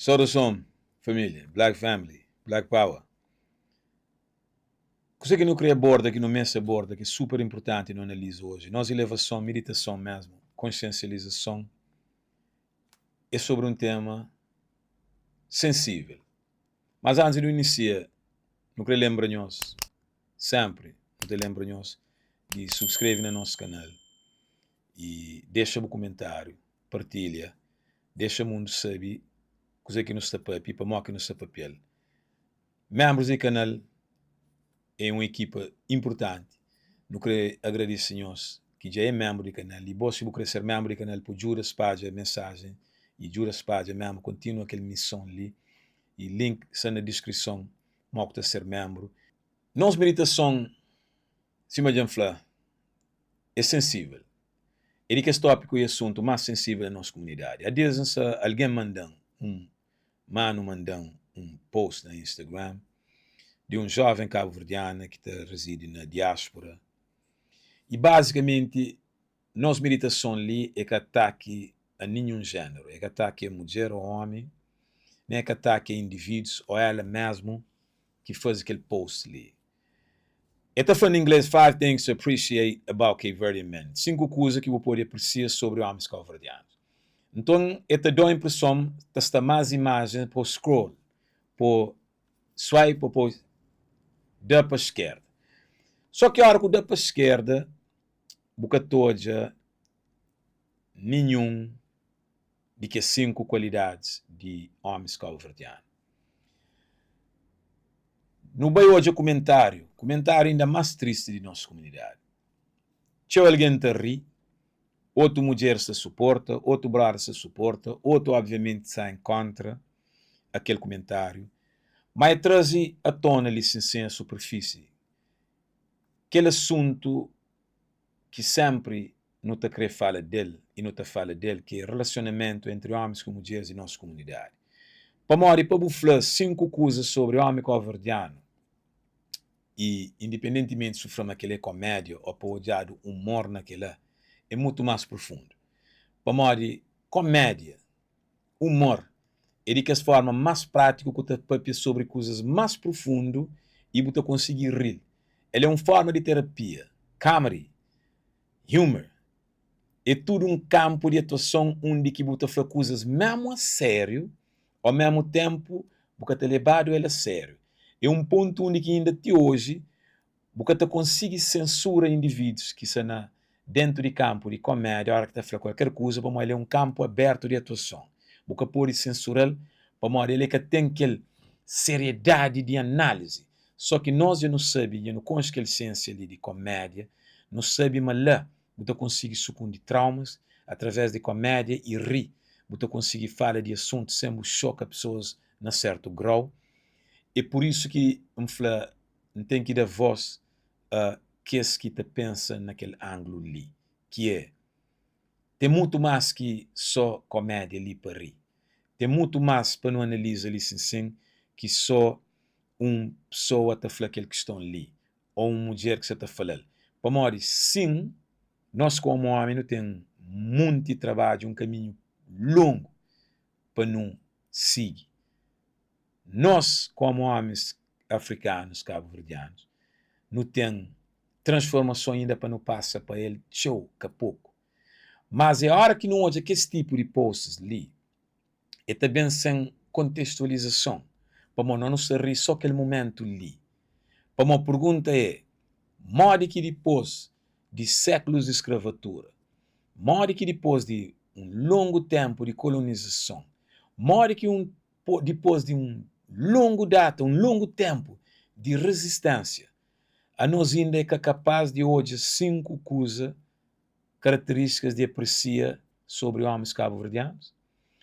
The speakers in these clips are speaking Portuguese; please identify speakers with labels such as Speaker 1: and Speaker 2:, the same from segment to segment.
Speaker 1: Saudação, família, Black Family, Black Power. Coisa que não queria aborda, que não mesa aborda, que é super importante e não analiso hoje. Nossa elevação, meditação mesmo, consciencialização, é sobre um tema sensível. Mas antes de iniciar, não queria lembrar-nos, sempre, não te lembra-nos, de subscrever no nosso canal e deixa-me um comentário, partilha, deixa-me um saber coisa que nos está papi, para que nos está papel. Membros do canal é uma equipa importante. Não queria agradecer senhores que já é membro do canal. E você querer ser membro do canal por juras página mensagem e juras página mesmo continua aquela missão ali. E link está na descrição. Mostra ser membro. Nossa meditação, cima de falar, é sensível. É que esse tópico é assunto mais sensível da nossa comunidade. Há dias alguém mandou um post no Instagram de um jovem cabo-verdiano que reside na diáspora. E basicamente, nossa meditação ali é que ataque a nenhum gênero. É que ataque a mulher ou homem, nem é que ataque a indivíduos ou ela mesmo que faz aquele post ali. Está falando em inglês, 5 things to appreciate about Cape Verdean men. 5 coisas que eu pode apreciar sobre homens cabo-verdianos. Então, esta dá a impressão que está mais imagem por scroll, por swipe, por dar para a esquerda. Só que a hora que dá para a esquerda, boca toda, nenhum de que 5 qualidades de homens cabo-verdianos. No bem hoje comentário ainda mais triste de nossa comunidade. Tinha alguém que ri, outro mulher se suporta, outro brother se suporta, outro obviamente está em contra aquele comentário, mas traz à tona ali sem a superfície aquele assunto que sempre não te querer falar dele e não te fala dele, que é relacionamento entre homens e mulheres em nossa comunidade. Para morrer, para falar 5 coisas sobre o homem cabo-verdiano e, independentemente se for naquela comédia ou para olhar o humor naquela, é muito mais profundo. Para morrer, comédia, humor, é de que essa forma mais prática que você pode sobre coisas mais profundas e você conseguir rir. Ele é uma forma de terapia, comedy, humor. É tudo um campo de atuação onde que você faz coisas mesmo a sério, ao mesmo tempo você te levado ele a sério. É um ponto onde que ainda até hoje você consegue censurar indivíduos que estão dentro de campo de comédia, a hora que está fazendo qualquer coisa, para ele é um campo aberto de atuação. Você pode censurar, para ele que tem aquela seriedade de análise. Só que nós já não sabemos, já não conhecemos aquela ciência ali de comédia, não sabemos lá. Você consegue sucumbir traumas através de comédia e rir. Você consegue falar de assuntos sem chocar pessoas a certo grau. É por isso que não tem que dar voz a que é que te pensa naquele ângulo ali. Que é, tem muito mais que só comédia ali para rir. Tem muito mais para não analisar ali sim, que só uma pessoa está falando aquela questão ali. Ou uma mulher que você está falando. Para morrer, sim, nós como homem não temos muito trabalho, um caminho longo para não seguir. Nós como homens africanos, cabo-verdianos, não temos transformação ainda para não passar para ele, show, que pouco. Mas é a hora que não olha que esse tipo de posts ali, é também sem contextualização. Para não se rir só aquele momento ali. Para uma pergunta é, morre que depois de séculos de escravatura, morre que depois de um longo tempo de colonização, morre que depois de um longo tempo de resistência, a nós ainda é capaz de hoje 5 coisas, características de apreciar sobre homens cabo-verdianos.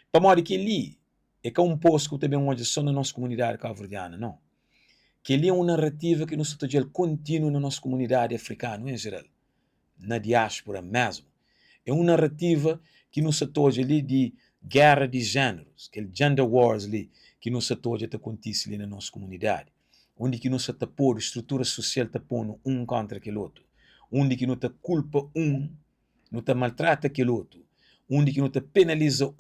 Speaker 1: Para morrer que ali, é que é um posto que também hoje só na nossa comunidade cabo-verdiana, não. Que ali é uma narrativa que não se está contínuo na nossa comunidade africana em geral, na diáspora mesmo. É uma narrativa que não se está ali de guerra de gêneros, aquele gender wars ali, que não se está acontece ali na nossa comunidade. Onde que não se está por estrutura social está pondo um contra aquele outro. Onde que não está culpa não está maltrata aquele outro. Onde que não está penaliza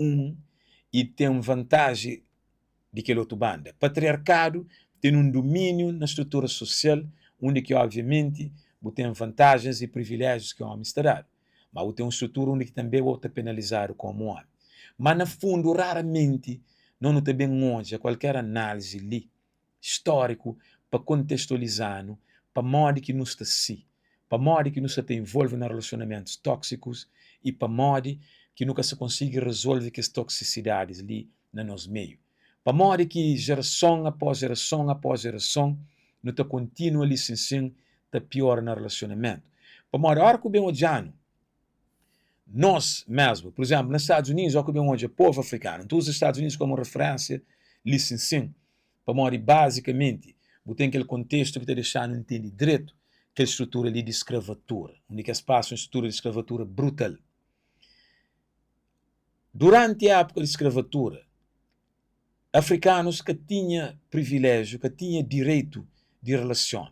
Speaker 1: e tem vantagem de aquele outro banda. Patriarcado tem um domínio na estrutura social, onde que, obviamente, tem vantagens e privilégios que o homem está dado. Mas tem uma estrutura onde que também é penalizado como homem. Mas, no fundo, raramente, não também onde qualquer análise ali, histórico, para contextualizar, para modo que nos está assim, para modo que nos está envolve em relacionamentos tóxicos e para modo que nunca se consiga resolver as toxicidades ali no nosso meio. Para modo que geração após geração, não está continua ali sem está pior no relacionamento. Para modo a hora que bem olhando, nós mesmo, por exemplo, nos Estados Unidos, o que bem hoje, o povo africano, todos os Estados Unidos como referência, licenciam, para modo basicamente, tem aquele contexto que está deixando entender direito aquela estrutura ali de escravatura, onde que se passa uma estrutura de escravatura brutal. Durante a época de escravatura, africanos que tinham privilégio, que tinham direito de relação.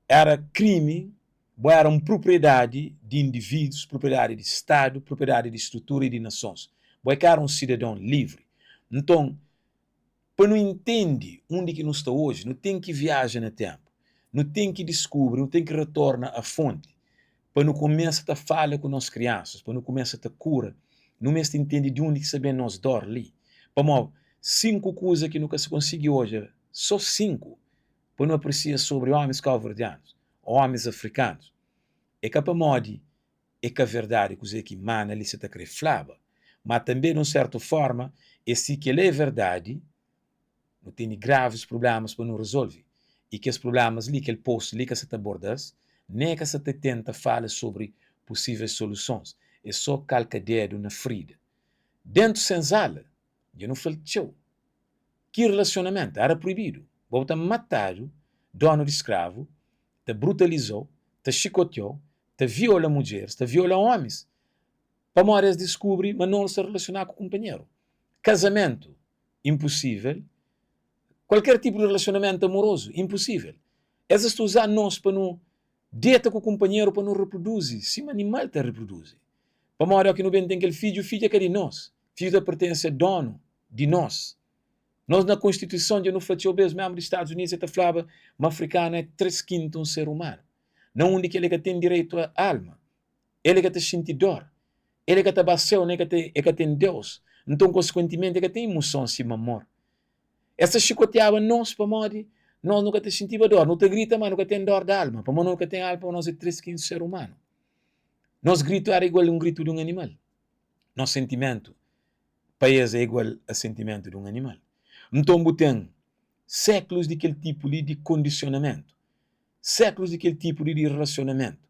Speaker 1: Era crime, era uma propriedade de indivíduos, propriedade de Estado, propriedade de estrutura e de nações. Era um cidadão livre. Então, para não entender onde que nós estamos hoje, não tem que viajar no tempo, não tem que descobrir, não tem que retornar à fonte, para não começar a falar com as crianças, para não começar a cura, não começar a entender de onde que sabemos nós dor ali. Para 5 coisas que nunca se conseguiu hoje, só 5, para não apreciar sobre homens cabo-verdianos, homens africanos. É que para modo, é que a verdade que mana ali se está querendo falar, mas também, de uma certa forma, se que é verdade, não tem graves problemas para não resolver. E que os problemas ali, que ele posto ali que se aborda, nem que se tenta falar sobre possíveis soluções. É só calca dedo na ferida. Dentro de senzala, eu não falei tchau. Que relacionamento? Era proibido. Bota matado, dono de escravo, te brutalizou, te chicoteou, te viola mulheres, te viola homens. Para moras descobre, mas não se relacionar com o companheiro. Casamento, impossível. Qualquer tipo de relacionamento amoroso, impossível. Essas tu usar nós para não deita com o companheiro para não reproduzir. Sim, animal te reproduz. Para uma hora que não tem aquele filho, o filho é que é de nós. O filho pertence ao dono de nós. Nós na Constituição, eu não falei mesmo dos Estados Unidos, eu falava, uma africana é 3/5 um ser humano. Não onde ele que tem direito à alma. Ele que tem sente dor. Ele que tem baceu, ele que tem Deus. Então, consequentemente, ele que tem emoção acima amor. Essa chicoteava nós para morrer, nós nunca te sentimos dor, não te grita, mas nunca tem dor da alma, para nós nunca tem alma, nós é 3/5 ser humano. Nosso grito era igual a um grito de um animal. Nosso sentimento, país é igual a sentimento de um animal. Então, tem séculos daquele tipo de condicionamento, séculos daquele tipo de relacionamento.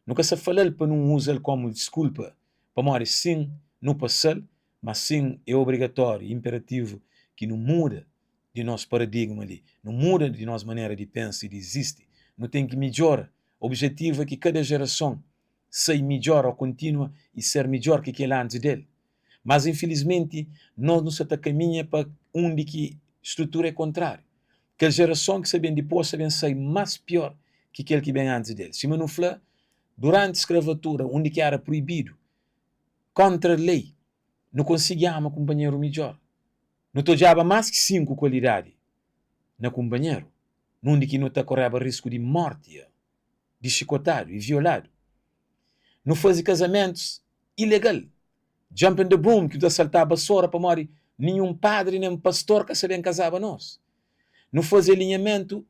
Speaker 1: Nunca se fala para não usar como desculpa, para morrer sim, não passar, mas sim é obrigatório, imperativo, que não muda de nosso paradigma ali, não muda de nossa maneira de pensar e de existir, não tem que melhorar. O objetivo é que cada geração seja melhor ou continua e ser melhor que aquele antes dele. Mas, infelizmente, nós nos caminha para onde que estrutura é contrária. Que a geração que se vem depois se vem ser mais pior que aquele que vem antes dele. Se não fala, durante a escravatura, onde que era proibido, contra a lei, não conseguia um companheiro melhor. Não tojava mais que 5 qualidades na companheiro, onde que não te correva risco de morte, de chicotado e violado. Não fazia casamentos ilegal. Jumping the broom, que tu assaltava a sora para morrer. Nenhum padre, nem pastor que se bem casava nós. Não fazia alinhamento.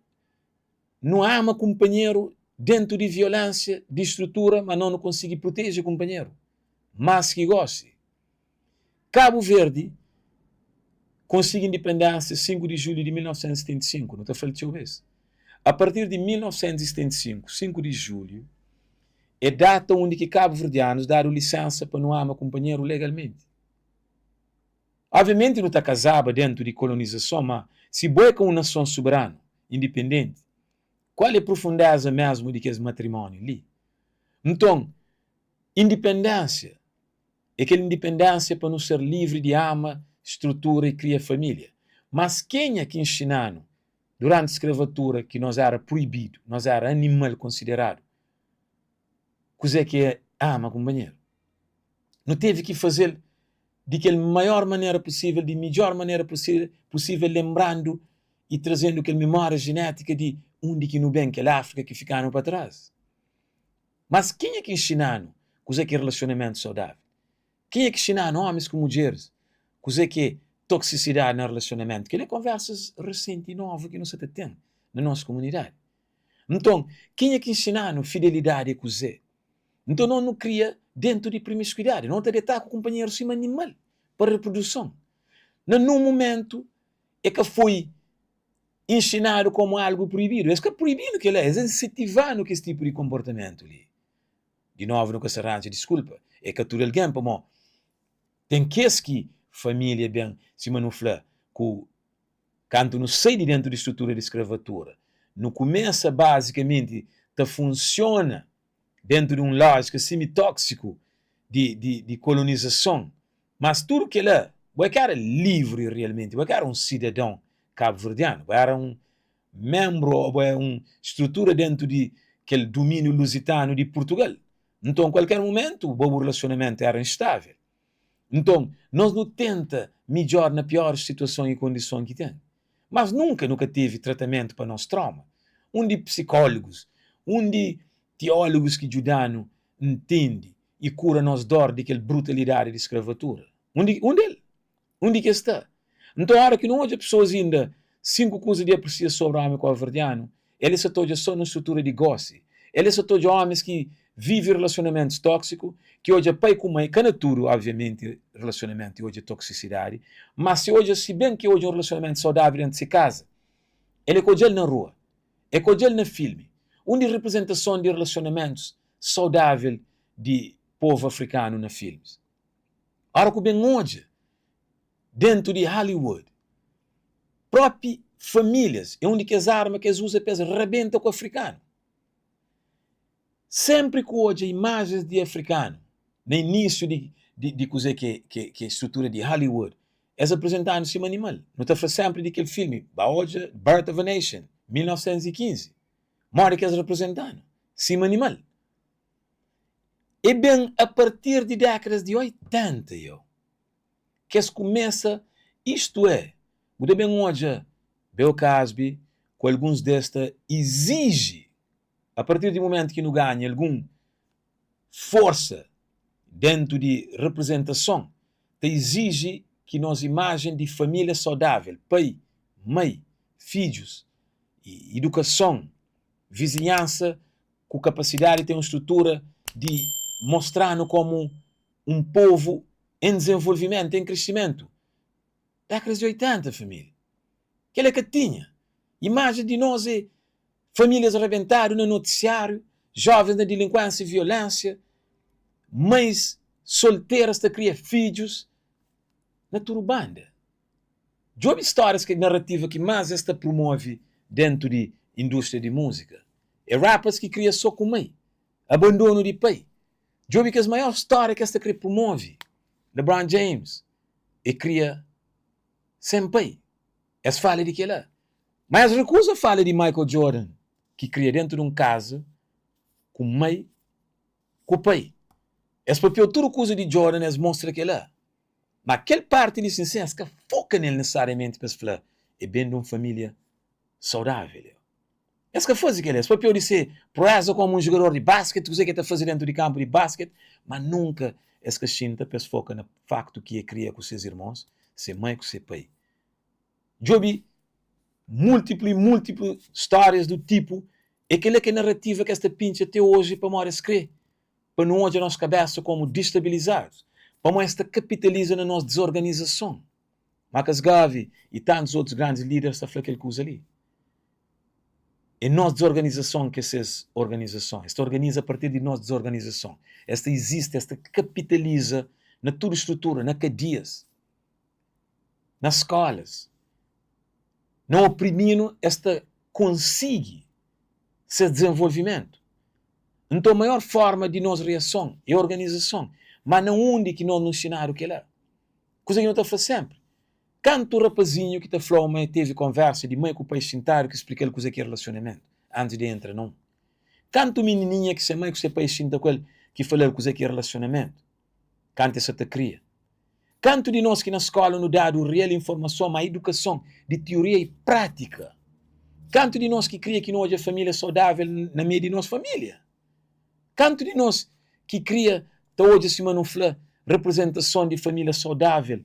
Speaker 1: Não ama companheiro dentro de violência, de estrutura, mas não consegue proteger o companheiro. Mas que goste. Cabo Verde consegue independência 5 de julho de 1975, não estou falando de vez. A partir de 1975, 5 de julho, é data onde que cabo-verdianos deram licença para não amar companheiro legalmente. Obviamente não está casado dentro de colonização, mas se boa com uma nação soberana, independente, qual é a profundeza mesmo de que esse matrimônio ali? Então, independência é aquela independência para não ser livre de ama, estrutura e criar família. Mas quem é que ensinando durante a escravatura que nós era proibido, nós era animal considerado? Coisa que é ama companheiro. Não teve que fazer de que a maior maneira possível, de melhor maneira possível, lembrando e trazendo aquela memória genética de onde que no bem, aquela África que ficaram para trás. Mas quem é que ensinaram coisa que é relacionamento saudável? Quem é que ensinaram homens com mulheres coisa que é toxicidade no relacionamento? Que é conversas recentes e novas que não se tem na nossa comunidade. Então, quem é que ensinaram fidelidade a coisa? Então, não cria dentro de promiscuidade. Não te deitar com o companheiro cima animal para reprodução. Num momento é que foi ensinado como algo proibido. É que é proibido que ele é incentivando que esse tipo de comportamento ali. De novo, nunca se arranja desculpa. É que tudo alguém, como tem que família bem se manufla com canto não sai de dentro da estrutura de escravatura. Não começa basicamente a funciona dentro de lógica semitóxico de colonização. Mas tudo que ele é, vai cara livre realmente, vai cara cidadão cabo-verdiano, vai cara membro, vai estrutura dentro de aquele domínio lusitano de Portugal. Então, em qualquer momento, o bom relacionamento era instável. Então, nós não tenta melhor na pior situação e condição que tem. Mas nunca teve tratamento para nosso trauma. De psicólogos, de teólogos que ajudam, entende e cura nos dor daquela brutalidade de escravatura. Onde que está? Então, a hora que não há pessoas ainda 5 coisas de apreciar sobre o homem cabo-verdiano, eles estão só na estrutura de goce. Eles estão homens que vivem relacionamentos tóxicos, que hoje é pai com mãe, que tudo, obviamente, relacionamento hoje é toxicidade, mas se bem que hoje é um relacionamento saudável dentro de se casa, ele é com ele na rua, é com ele no filme, onde representação de relacionamentos saudável de povo africano na filmes. Ora que bem hoje, dentro de Hollywood, próprias famílias, é onde que as armas que eles usam para rebenta com o africano. Sempre que hoje imagens de africano, no início de coisa que é estrutura de Hollywood, eles apresentaram cima animal. Não está sempre daquele filme, hoje, Birth of a Nation, 1915. Mora que eles representaram, cima animal. E bem, a partir de décadas de 80, que eles começam, isto é, muito bem hoje, Bill Cosby, com alguns destes, exige, a partir do momento que não ganha alguma força dentro de representação, te exige que nós imagem de família saudável, pai, mãe, filhos, e educação, vizinhança, com capacidade de ter uma estrutura de mostrar-nos como um povo em desenvolvimento, em crescimento. Décadas de 80, família. Que ele que tinha. Imagem de nós é famílias arrebentadas no noticiário, jovens na delinquência e violência, mães solteiras a criar filhos na turbanda. Já houve histórias que narrativa que mais esta promove dentro de indústria de música. É rappers que criam só com mãe, abandono de pai. Já houve que as maiores histórias que esta promove, LeBron James, e cria sem pai. Essa fala de que lá. Mas recusa a fala de Michael Jordan, que cria dentro de casa com mãe, com pai. Esse papel, tudo coisa de Jordan, eles mostram que lá. Mas aquela parte de licença que foca nele necessariamente para falar, é bem de uma família saudável. Esse que faz aquilo, esse papel de ser proeza como um jogador de basquete, o que está fazendo dentro de campo de basquete, mas nunca esse que sinta, para foca no facto que é cria com seus irmãos, ser mãe com seu pai. Jobi múltiplas histórias do tipo, é aquela que narrativa que esta pincha até hoje para morrer escrever, para não hoje a nossa cabeça como destabilizados, para esta capitaliza na nossa desorganização. Marcus Garvey e tantos outros grandes líderes estão falando aquela coisa ali. É nossa desorganização que essas organizações, esta organiza a partir de nossa desorganização. Esta existe, esta capitaliza na toda estrutura, na cadeias, nas escolas. Não oprimindo, esta consegue seu desenvolvimento. Então a maior forma de nossa reação é a organização. Mas não onde que não nos ensinaram o que é. Coisa que não está a fazer sempre. Canto o rapazinho que está falando, teve conversa de mãe com o pai sentar que explica ele coisa que é relacionamento. Antes de entrar, não. Canto menininha que se mãe com o pai senta com ele que fala coisa que é relacionamento. Canto essa te cria. Canto de nós que na escola nos dá real informação, a educação de teoria e prática. Canto de nós que cria que hoje a família saudável na meio de nossa família. Canto de nós que cria, hoje acima no fla, representação de família saudável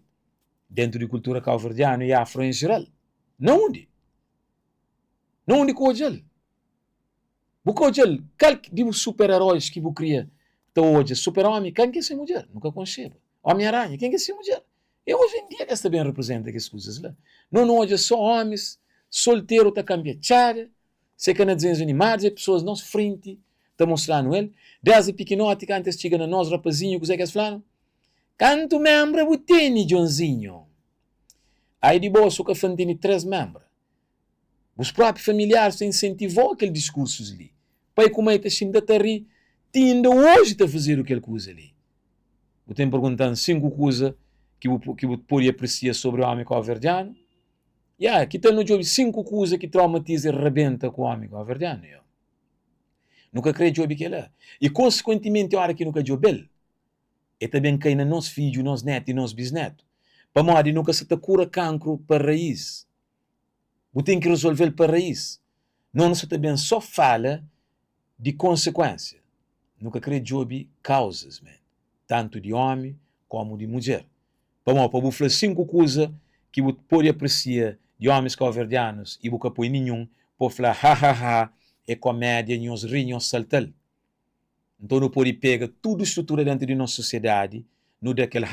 Speaker 1: dentro de cultura cabo-verdiana e afro em geral. Não onde? Não onde que hoje? Porque hoje, qual de super-heróis que você cria hoje? Super-homem, quem que é essa mulher? Nunca conceba. Homem-Aranha, quem que é essa mulher? E hoje em dia, esta bem representa essas coisas lá. Não hoje só homens, solteiro está cambiando chara, se que não desenhos animados, pessoas não frente, está mostrando ele. Desde pequenote, que antes chega na nós, rapazinho, que é que eles falam? Canto membro, você tem, Joãozinho. Aí de boa, só que tem 3 membros. Os próprios familiares incentivou aquele discurso ali. Pai, como é que assim da rir, ainda hoje está a fazer aquele coisa ali. Eu tenho perguntando 5 coisas que eu poderia apreciar sobre o homem cabo-verdiano. Aqui está no jogo 5 coisas que traumatiza e rebenta com o homem cabo-verdiano. Nunca creio que ele é. E consequentemente, a hora que nunca jogo ele, é também cai no nosso filho, nosso neto e nosso bisneto. Para morrer, nunca se te cura cancro para raiz. Você tem que resolver para raiz. Não se também só fala de consequência. Nunca creio job causas, man. Tanto de homem como de mulher. Para você falar 5 coisas que você pode apreciar de homens cabo-verdianos e você põe nenhum, para falar, é comédia, nós rir, nós saltar. Então não pode pegar toda a estrutura dentro de nossa sociedade, no daquele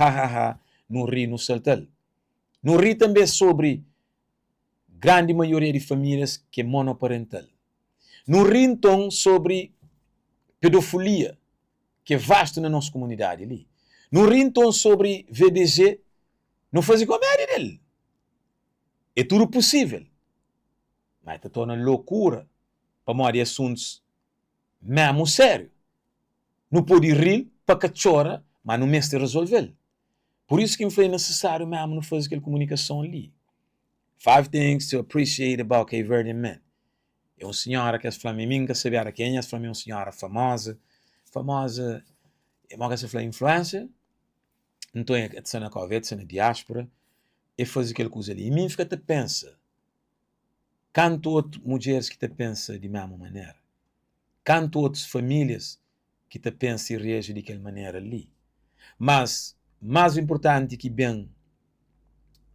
Speaker 1: no rir, no saltar. No rir também sobre grande maioria de famílias que é monoparental. No rir então sobre pedofilia, que é vasto na nossa comunidade ali. No rir então sobre VDG, não faz comédia dele. É tudo possível. Mas está torna loucura para morrer assuntos mesmo sério. Não pode rir para que chora, mas não mestre resolver. Por isso que foi necessário mesmo não fazer aquela comunicação ali. 5 things to appreciate about Cape Verdean men. É uma senhora que é flamenga, sabia quem é, é uma senhora famosa, é uma que se influência, então é que na Covid, na diáspora, e faz aquela coisa ali. E mim fica te pensa, quanto outras mulheres que te pensa de mesma maneira, quanto outras famílias que te pensa e reage de aquela maneira ali. Mas, mais importante que bem,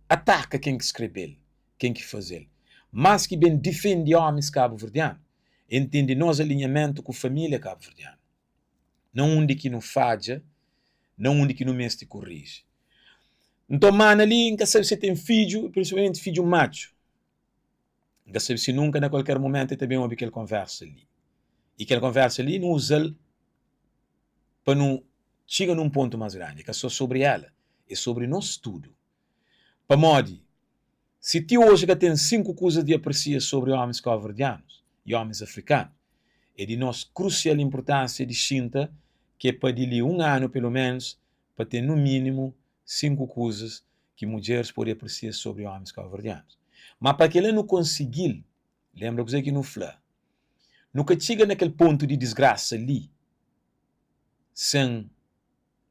Speaker 1: ataca quem que escreve, quem que faz ele. Mas que bem defende homens cabo-verdianos. Entende nosso alinhamento com a família cabo-verdiana. Não onde que não falha, não onde que não mestre corrige. Então, mano, ali, nunca sabe se tem filho, principalmente filho macho. Nunca sabe se nunca, na qualquer momento, também houve aquela conversa ali. E aquela conversa ali não usa para não chegar num ponto mais grande, que é só sobre ela. É sobre nosso tudo. Para modo, se tu hoje já tem 5 coisas de apreciar sobre homens cabo-verdianos e homens africanos, é de nossa crucial importância de cinta que é para dali 1 ano, pelo menos, para ter no mínimo 5 coisas que mulheres podem apreciar sobre homens cabo-verdianos. Mas para que ele não conseguir, lembra que que não fala, nunca chega naquele ponto de desgraça ali, sem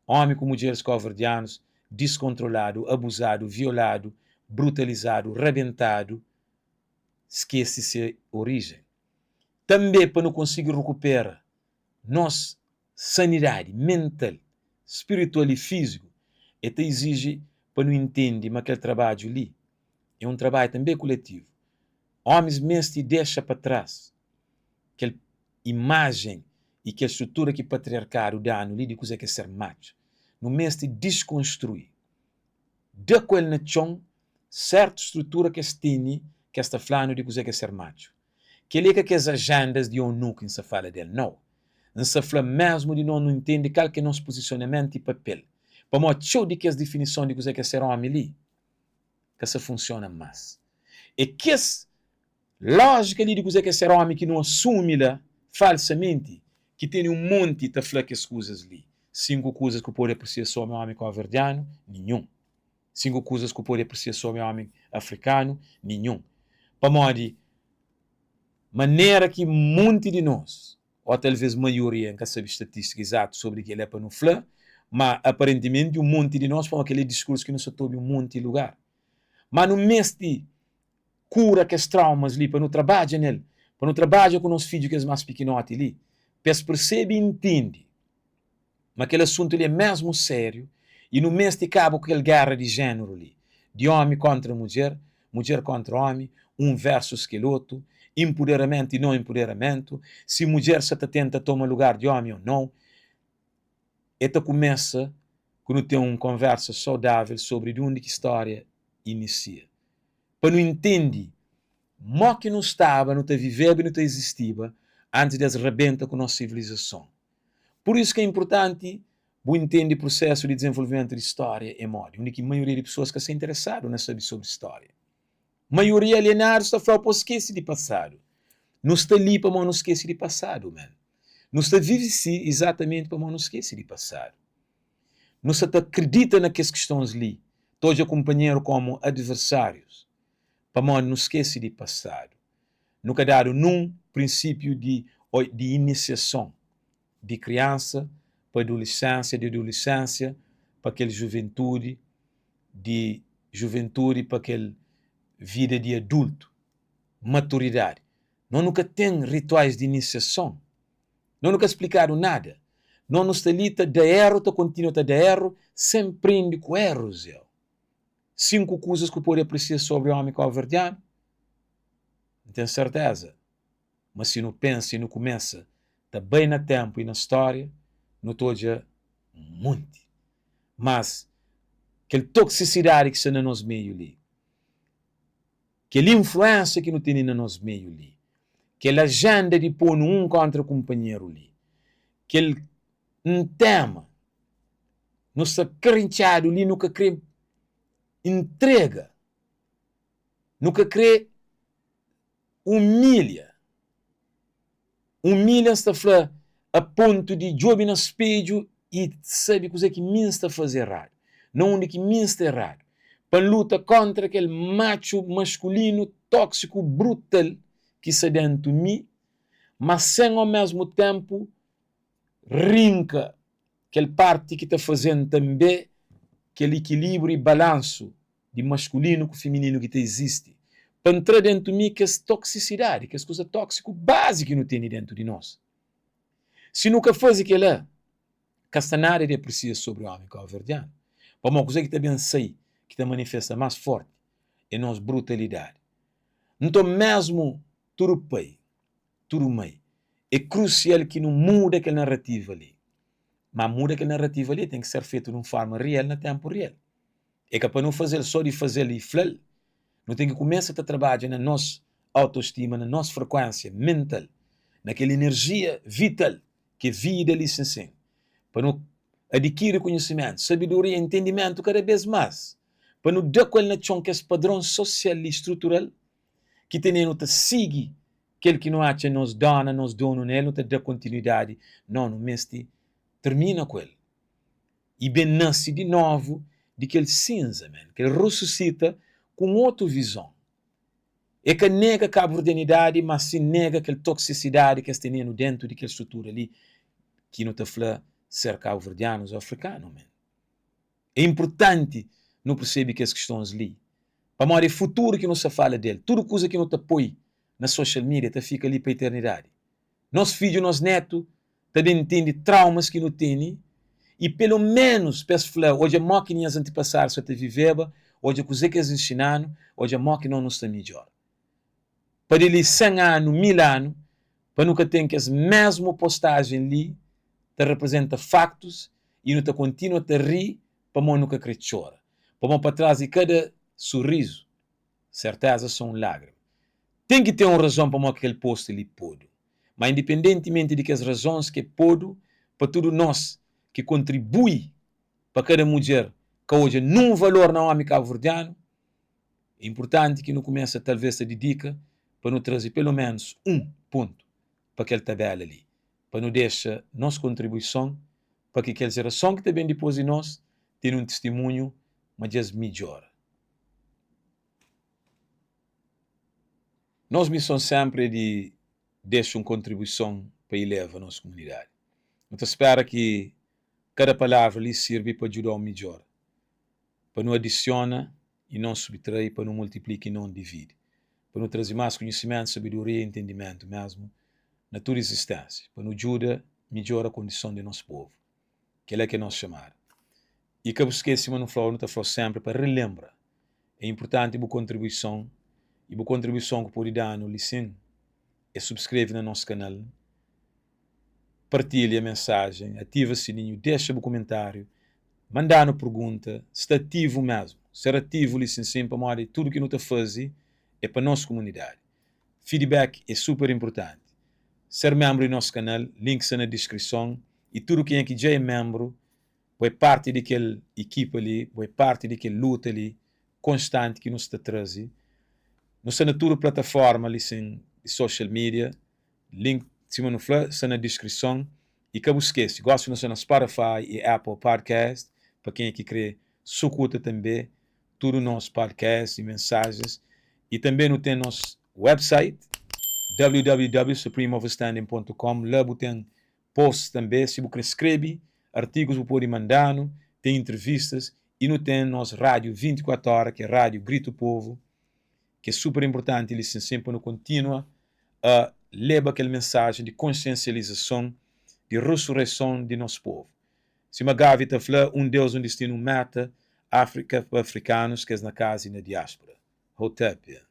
Speaker 1: homens com mulheres cabo-verdianos descontrolado, abusado, violado, brutalizado, rebentado, esquece-se a origem. Também para não conseguir recuperar nossa sanidade mental, espiritual e físico, até exige para não entender mas aquele trabalho ali é um trabalho também coletivo. Homens mesmo deixam para trás aquela imagem e aquela estrutura que o patriarcado dá no líder que é ser macho. No mesmo desconstruir. De qual na chão, certa estrutura que tem que está falando de que é ser macho. Que ele que as agendas de ONU que se fala dele, não. Não se fala mesmo de não entende qual que é nosso posicionamento e papel. Para mostrar de que as definições de que é ser homem ali, que se funciona mais. E que as lógica de que é ser homem que não assume lá falsamente, que tem um monte de falar que as coisas ali. 5 coisas que pode apreciar sobre o homem cabo-verdiano, nenhum. 5 coisas que pode apreciar sobre o homem africano, nenhum. Para modo maneira que monte de nós, ou talvez maioria, nunca sabe estatística exata sobre o que ele é para não falar, Mas aparentemente um monte de nós, para aquele discurso que não se tome um monte de lugar. Mas no mês de cura que os traumas ali, para não trabalhar nele, para não trabalhar com os filhos que são mais pequenotes ali, para percebe e entende. Mas aquele assunto ele é mesmo sério e no mês de cabo com aquela guerra de gênero ali, de homem contra mulher, mulher contra homem, um versus aquele outro, empoderamento e não empoderamento, se mulher se tenta tomar lugar de homem ou não, esta começa quando tem uma conversa saudável sobre de onde que a história inicia. Para não entender, mó que não estava, não está vivendo, não está existindo, antes de rebenta com a nossa civilização. Por isso que é importante você entender o processo de desenvolvimento de história e modo, onde a maioria de pessoas que se interessam não sabe sobre história. A maioria alienados está falando para esquecer de passado. Não está ali para não esquecer de passado, man. Não está vive exatamente para não esquecer de passado. Não se acredita naquelas questões ali. Todos acompanharam como adversários. Para não esquecer de passado. Nunca dado num princípio de iniciação. De criança para adolescência, de adolescência para aquela juventude, de juventude para aquela vida de adulto. Maturidade. Nós nunca temos rituais de iniciação. Nós nunca explicaram nada. Nós nos talita de erro, te continua de erro, sempre prende com erros. 5 coisas que eu posso apreciar sobre o homem calverdiano. Não tenho certeza. Mas se não pensa e não começa, está bem no tempo e na história, não estou já muito. Mas, aquela toxicidade que está no nosso meio ali, aquela influência que não tem no nosso meio ali, aquela agenda de pôr um contra o companheiro ali, aquele tema, nossa crenchado ali, nunca crê entrega, nunca crê humilha-se a ponto de jogar no espelho e sabe coisa que me está a fazer errado, não onde que me está errado, para luta contra aquele macho masculino tóxico, brutal que está dentro de mim, mas sem ao mesmo tempo rinca aquela parte que está fazendo também aquele equilíbrio e balanço de masculino com feminino que existe. Para entrar dentro de mim que é toxicidade, que é coisa tóxica básica que não tem dentro de nós. Se nunca faz aquilo lá, castanhar é precisa sobre o homem calverdiano. Para uma coisa que também sei, que te manifesta mais forte, é a nossa brutalidade. Então mesmo tudo pai, tudo mãe, é crucial que não mude aquela narrativa ali. Mas muda aquela narrativa ali tem que ser feito de uma forma real, no tempo real. É que para não fazer só de fazer e flal, não tem que começar a trabalhar na nossa autoestima, na nossa frequência mental, naquela energia vital que é vida ali sem. Para não adquirir conhecimento, sabedoria, entendimento cada vez mais. Para não dar qual na chão que esse padrão social e estrutural que tem não te seguir aquele que não acha nos dona, nos dono nele, não te dá continuidade, não mestre termina com ele. E bem nasce de novo de aquele cinza, man, que ele ressuscita com outra visão. É que nega a cabo-verdianidade, mas se nega aquela toxicidade que está tendo dentro daquela estrutura ali, que não está falando ser cabo-verdianos ou africanos, man. É importante não perceber que as questões ali. Para morrer futuro que não se fala dele. Tudo coisa que não te apoia na social media, te fica ali para a eternidade. Nosso filho, nosso neto, também entende traumas que não tem e pelo menos peço falar hoje a máquinas antepassadas só te viveva hoje a coisa que eles ensinando hoje a máquina não está melhor para ele 100 anos, 1000 anos para nunca ter que as mesmas postagens ali te representa factos e não te continua a rir para não nunca querer chorar para não para trás de cada sorriso certeza são lágrimas tem que ter uma razão para não aquele posto ali pode mas independentemente de que as razões que pode para tudo nós que contribui para cada mulher que hoje não valor na homem cabo-verdiano, é importante que não comece talvez a dedicar para não trazer pelo menos um ponto para aquela tabela ali, para não deixar nossa contribuição para que aquela geração que também depois de nós tenha um testemunho, mas melhor. Nossa missão sempre é de deixar uma contribuição para elevar a nossa comunidade. Então espero que Cada palavra lhe serve para ajudar o melhor. Para não adiciona e não subtrai, para não multiplica e não divide. Para não trazer mais conhecimento, sabedoria e entendimento mesmo na tua existência. Para não ajudar melhor a condição do nosso povo. Que é que nós chamar. E que você esquece, mas não falo sempre para relembrar. É importante a contribuição. E a contribuição que pode dar no licen é subscrever no nosso canal. Partilha a mensagem, ativa o sininho, deixa o comentário, manda uma pergunta, está ativo mesmo. Ser ativo, licen sempre, amor, tudo que não está fazendo é para a nossa comunidade. Feedback é super importante. Ser membro do nosso canal, links na descrição. E tudo quem aqui já é membro, é parte daquela equipa ali, é parte daquela luta ali, constante que nos está trazendo. Nós temos toda a plataforma ali de social media, link está na descrição. E que você esquece, gosto de no Spotify e Apple Podcast, para quem aqui quer sucuta também, tudo nosso podcast e mensagens. E também não tem nosso website, www.supremeoverstanding.com. Lá tem posts também, se você escreve, artigos você pode mandar, tem entrevistas, e não tem nosso rádio 24 horas, que é Rádio Grito Povo, que é super importante, ele sempre não continua a levar aquela mensagem de consciencialização, de ressurreição de nosso povo. Se uma gaveta fala, Deus, destino mata, África para africanos, que é na casa e na diáspora. Hotep.